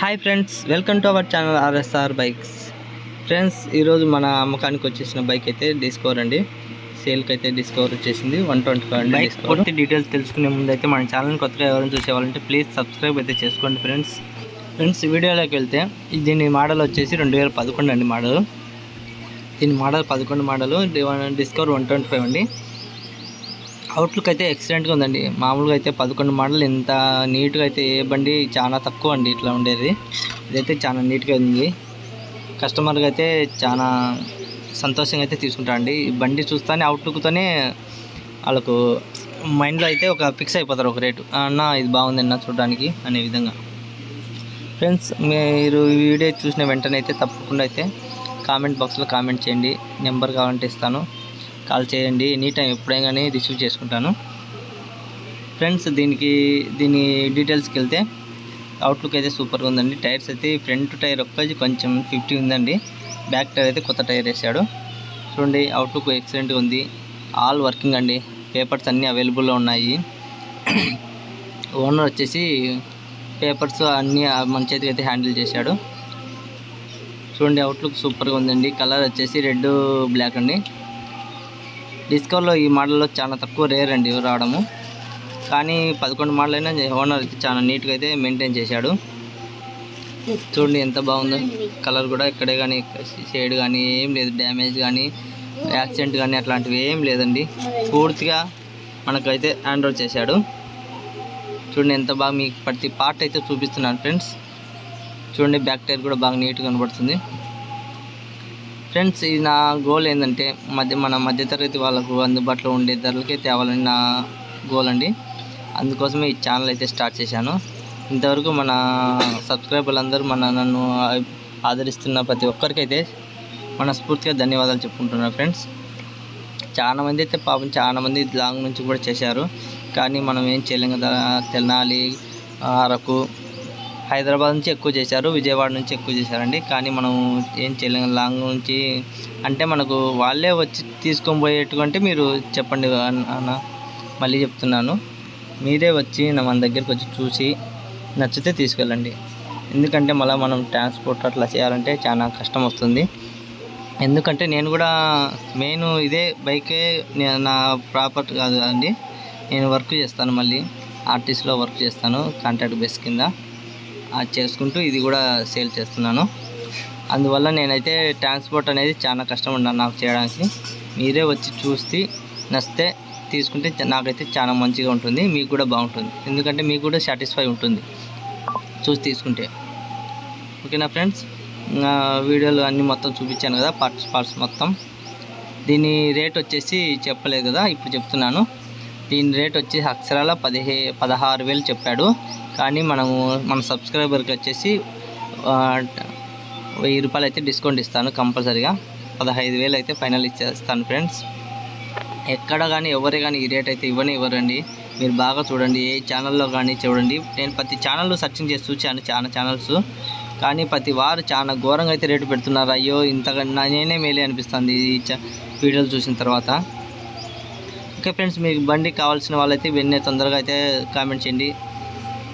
Hi friends, welcome to our channel RSR bikes. Friends, ఈరోజు మన అమ్మకానికి వచ్చేసిన బైక్ అయితే డిస్కవర్ అండి. సేల్కి అయితే డిస్కవర్ వచ్చేసింది 125 అండి. బైక్ పూర్తి డీటెయిల్స్ తెలుసుకునే ముందు అయితే మన ఛానల్ని కొత్తగా ఎవరైనా చూసేవాళ్ళంటే ప్లీజ్ సబ్స్క్రైబ్ అయితే చేసుకోండి ఫ్రెండ్స్. వీడియోలోకి వెళ్తే దీని మోడల్ వచ్చేసి 2011 అండి మోడల్. దీని మోడల్ 11 మోడల్ డిస్కవర్ 125 అండి. అవుట్లుక్ అయితే ఎక్సలెంట్గా ఉందండి. మామూలుగా అయితే 11 మోడల్ ఇంత నీట్గా అయితే ఏ బండి చాలా తక్కువ అండి ఇట్లా ఉండేది. ఇదైతే చాలా నీట్గా ఉంది. కస్టమర్కి అయితే చాలా సంతోషంగా అయితే తీసుకుంటారండి. ఈ బండి చూస్తానే అవుట్లుక్తోనే వాళ్ళకు మైండ్లో అయితే ఒక ఫిక్స్ అయిపోతారు ఒక రేటు. అన్న ఇది బాగుంది అన్న చూడడానికి అనే విధంగా. ఫ్రెండ్స్, మీరు ఈ వీడియో చూసిన వెంటనే అయితే తప్పకుండా అయితే కామెంట్ బాక్స్లో కామెంట్ చేయండి. నెంబర్ కావాలంటే ఇస్తాను, కాల్ చేయండి. ఎనీ టైం ఎప్పుడైనా కానీ రిసీవ్ చేసుకుంటాను. ఫ్రెండ్స్, దీని డీటెయిల్స్కి వెళ్తే అవుట్లుక్ అయితే సూపర్గా ఉందండి. టైర్స్ అయితే ఫ్రంట్ టైర్ ఒక్కటి కొంచెం 50 ఉందండి. బ్యాక్ టైర్ అయితే కొత్త టైర్ వేసాడు. చూడండి, అవుట్లుక్ ఎక్సలెంట్గా ఉంది. ఆల్ వర్కింగ్ అండి. పేపర్స్ అన్నీ అవైలబుల్లో ఉన్నాయి. ఓనర్ వచ్చేసి పేపర్స్ అన్నీ మన చేతికి అయితే హ్యాండిల్ చేశాడు. చూడండి, అవుట్లుక్ సూపర్గా ఉందండి. కలర్ వచ్చేసి రెడ్ బ్లాక్ అండి. డిస్కవర్లో ఈ మోడల్లో చాలా తక్కువ రేర్ అండి రావడము. కానీ 11 మోడల్ అయినా ఓనర్ అయితే చాలా నీట్గా అయితే మెయింటైన్ చేశాడు. చూడండి ఎంత బాగుందో. కలర్ కూడా ఇక్కడే కానీ షేడ్ కానీ ఏం లేదు, డ్యామేజ్ కానీ యాక్సిడెంట్ కానీ అట్లాంటివి ఏం లేదండి. పూర్తిగా మనకైతే హ్యాండ్ ఓవర్ చేశాడు. చూడండి ఎంత బాగా, మీకు ప్రతి పార్ట్ అయితే చూపిస్తున్నాను ఫ్రెండ్స్. చూడండి, బ్యాక్ టైర్ కూడా బాగా నీట్గా కనబడుతుంది. ఫ్రెండ్స్, ఇది నా గోల్ ఏంటంటే మన మధ్యతరగతి వాళ్ళకు అందుబాటులో ఉండే ధరలకే తేవాలని నా గోల్ అండి. అందుకోసమే ఈ ఛానల్ అయితే స్టార్ట్ చేశాను. ఇంతవరకు మన సబ్స్క్రైబర్లు అందరూ నన్ను ఆదరిస్తున్న ప్రతి ఒక్కరికైతే మనస్ఫూర్తిగా ధన్యవాదాలు చెప్పుకుంటున్నాను ఫ్రెండ్స్. చాలామంది అయితే పాపం చాలామంది లాంగ్ నుంచి కూడా చేశారు. కానీ మనం ఏం చేయలేం కదా. తెనాలి, అరకు, హైదరాబాద్ నుంచి ఎక్కువ చేశారు, విజయవాడ నుంచి ఎక్కువ చేశారండి. కానీ మనం ఏం చేయలేము. లాంగ్ నుంచి అంటే మనకు వాళ్ళే వచ్చి తీసుకొని పోయేట్టుకుంటే మీరు చెప్పండి అన్న. మళ్ళీ చెప్తున్నాను, మీరే వచ్చి మన దగ్గరికి వచ్చి చూసి నచ్చితే తీసుకెళ్ళండి. ఎందుకంటే మళ్ళీ మనం ట్రాన్స్పోర్ట్ అట్లా చేయాలంటే చాలా కష్టం వస్తుంది. ఎందుకంటే నేను కూడా మెయిన్ ఇదే బైకే నా ప్రాపర్టీ కాదు అండి. నేను వర్క్ చేస్తాను, మళ్ళీ ఆర్టీసీలో వర్క్ చేస్తాను కాంట్రాక్ట్ బేస్ కింద. అది చేసుకుంటూ ఇది కూడా సేల్ చేస్తున్నాను. అందువల్ల నేనైతే ట్రాన్స్పోర్ట్ అనేది చాలా కష్టం ఉన్నాను నాకు చేయడానికి. మీరే వచ్చి చూసి నచ్చితే తీసుకుంటే నాకైతే చాలా మంచిగా ఉంటుంది, మీకు కూడా బాగుంటుంది. ఎందుకంటే మీకు కూడా సాటిస్ఫై ఉంటుంది చూసి తీసుకుంటే. ఓకేనా ఫ్రెండ్స్, వీడియోలు అన్నీ మొత్తం చూపించాను కదా, పార్ట్స్ మొత్తం. దీని రేట్ వచ్చేసి చెప్పలేదు కదా, ఇప్పుడు చెప్తున్నాను. దీని రేట్ వచ్చి అక్షరాల 16,000 చెప్పాడు. కానీ మన సబ్స్క్రైబర్కి వచ్చేసి 1000 రూపాయలు అయితే డిస్కౌంట్ ఇస్తాను కంపల్సరీగా. 15,000 అయితే ఫైనల్ ఇచ్చేస్తాను ఫ్రెండ్స్. ఎక్కడ కానీ ఎవరే కానీ ఈ రేట్ అయితే ఇవ్వరండి. మీరు బాగా చూడండి, ఏ ఛానల్లో కానీ చూడండి. నేను ప్రతి ఛానల్లో సర్చింగ్ చేసి చూశాను, చాలా ఛానల్స్. కానీ ప్రతి వారు చాలా ఘోరంగా అయితే రేటు పెడుతున్నారు. అయ్యో ఇంతకన్నా నేనే మేలే అనిపిస్తుంది ఈ వీడియోలు చూసిన తర్వాత. ఓకే ఫ్రెండ్స్, మీకు బండి కావాల్సిన వాళ్ళైతే వెంటనే తొందరగా అయితే కామెంట్ చేయండి.